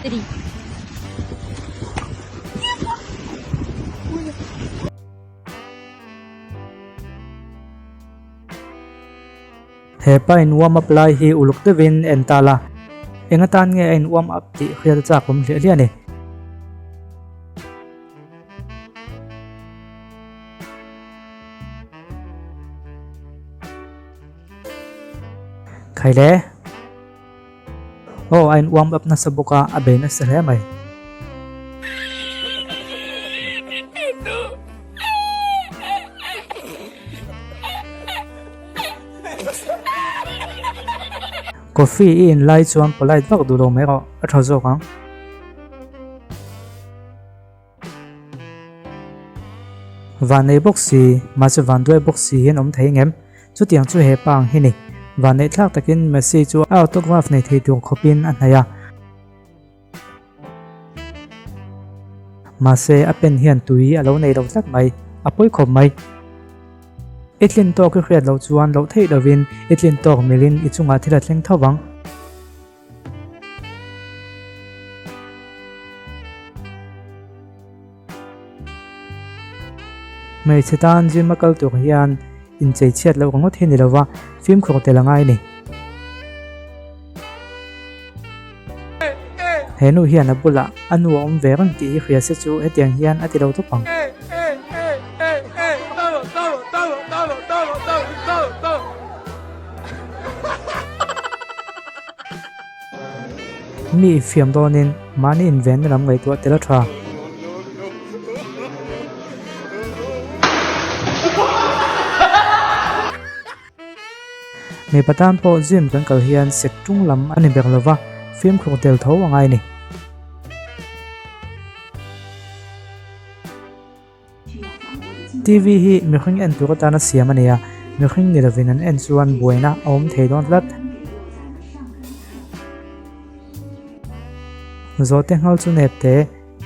3. Hepa in warm up lai hi uluk devin entala engatan nge in warm up ti khia cha kom le liani khaile oh in warm up na sabuka abena sele mai coffee in lai chuan polite vak du lo me ro a tho zo kang van nei boxi ma chu van doi boxi hin om thei ngem chu tiang chu he pang hi ni van nei thlak takin message chu autograph nei thei tu khopin an haya ma se a pen hian tui alo nei ro tlak mai apoi khop mai itlin to ka khriat lo chuan lo thei lovin itlin to milin ichunga thila thleng thawang mai chetan ji makal tu hian in chei chiat lo ngot hi ni lawa film khok te langai ni henu hian abula anu om verang ti khria se chu etiang hian ati lo to pang mi fiam donin mani in ven ram ngai to tela tha mi patan po gym kan kal hian sek tung lam ani ber lova film khok tel tho angai ni TV hi mi khing en tu ta na siam ania mi khing ni ravin an en chuan buaina om thei don lat zo te ngal chu nep te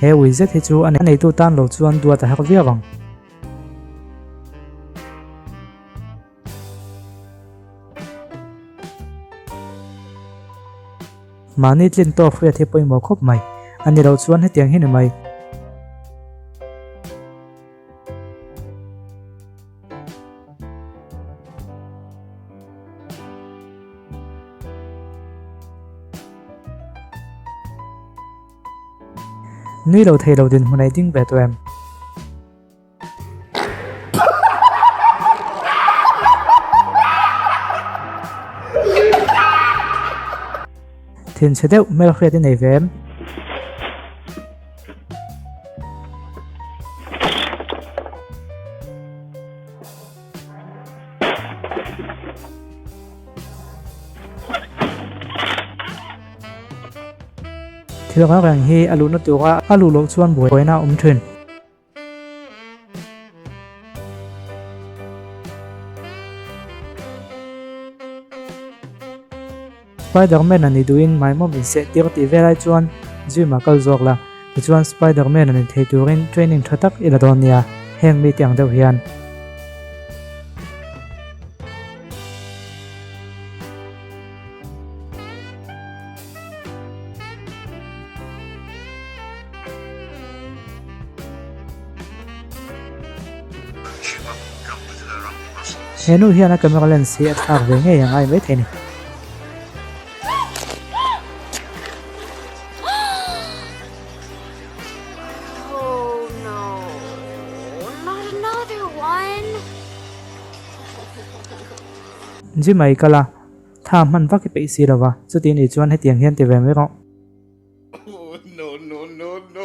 he wizet hi chu an nei tu tan lo chuan dua ta hak viawang mani tlin to khria the poi mo khop mai ani lo chuan he tiang hin mai nui lo thei lo din hunai ding ve to em thin chedeu mel khria din nei vem thilanga rang hi alu na tuwa alu lo chuan boina thrin Spider-Man ani duin mai mom in se tir ti velai chuan jima kal zok la ti chuan Spider-Man ani thei turin training thatak iladonia heng mi tiang deuh hian henu hian a camera lens hi a thak ve nge yang ai mai theni ji mai kala tha man vaki pe si rawa chutin I chuan he tiang hian ti ve me ro no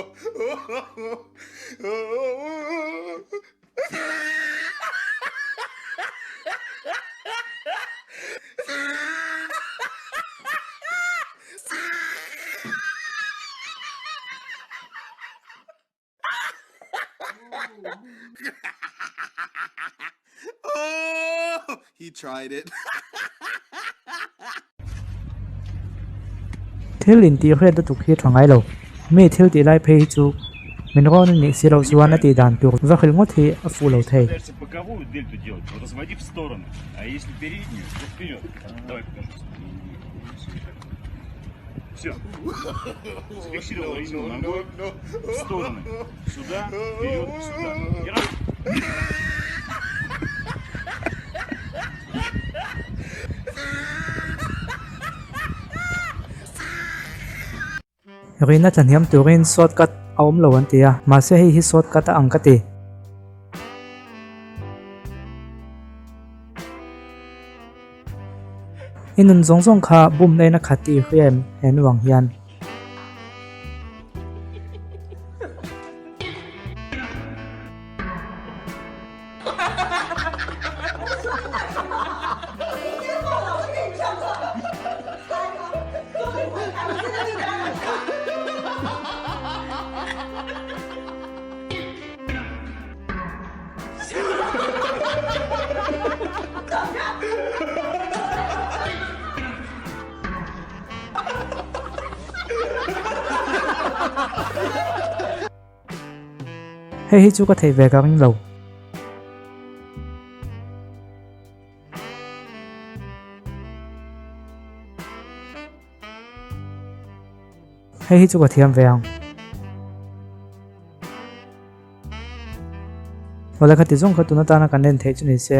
Oh, he tried it. thil in ti khre da tu khi thangai lo me thil ti lai phei chu min ro ni si lo chuan ati dan tur va khil ngot hi a fu lo thei Пытаешься боковую дельту делать, вот разводи в сторону. А если переднюю, то вперед. Давай покажу. Все. Зафиксировал рейсовую ногой. В стороны. Сюда, вперед, сюда. И раз. Rina than hiam turin shortcut a awm lo an tia ma se hei hi shortcut a ang ka ti inun zong zong kha bum nei na khati hriam hen wang hian hei hi chu ka thei ve ka ring lo hei hi chu ka thiam ve ang wala khati zong kha tuna ta na kan nen thei chu ni se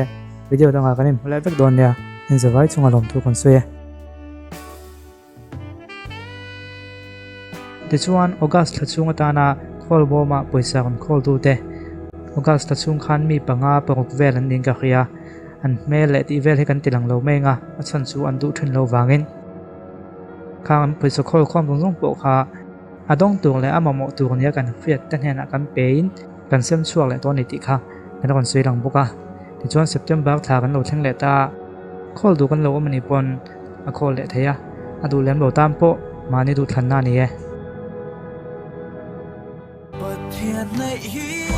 video danga kanin mulai vek don ya in zawai chunga lom thu kon suya ti chuan august la chunga ta na khol bo ma poisa kon khol tu te august la chung khan mi panga panguk vel an ning ka khia an mel le ti vel he kan tilang lo me nga achan chu an du thin lo wangin khang poisa khol khom dong dong po kha adong tur le amamo tur nia kan fiat tan hena kan pein kan sem chuak le to ni ti kha kan kon sui lang boka ti chuan september thla kan lo thleng le ta khol du kan lo mani pon a khol le theya adu lem lo tam po mani du thlan na ni e bất thiện này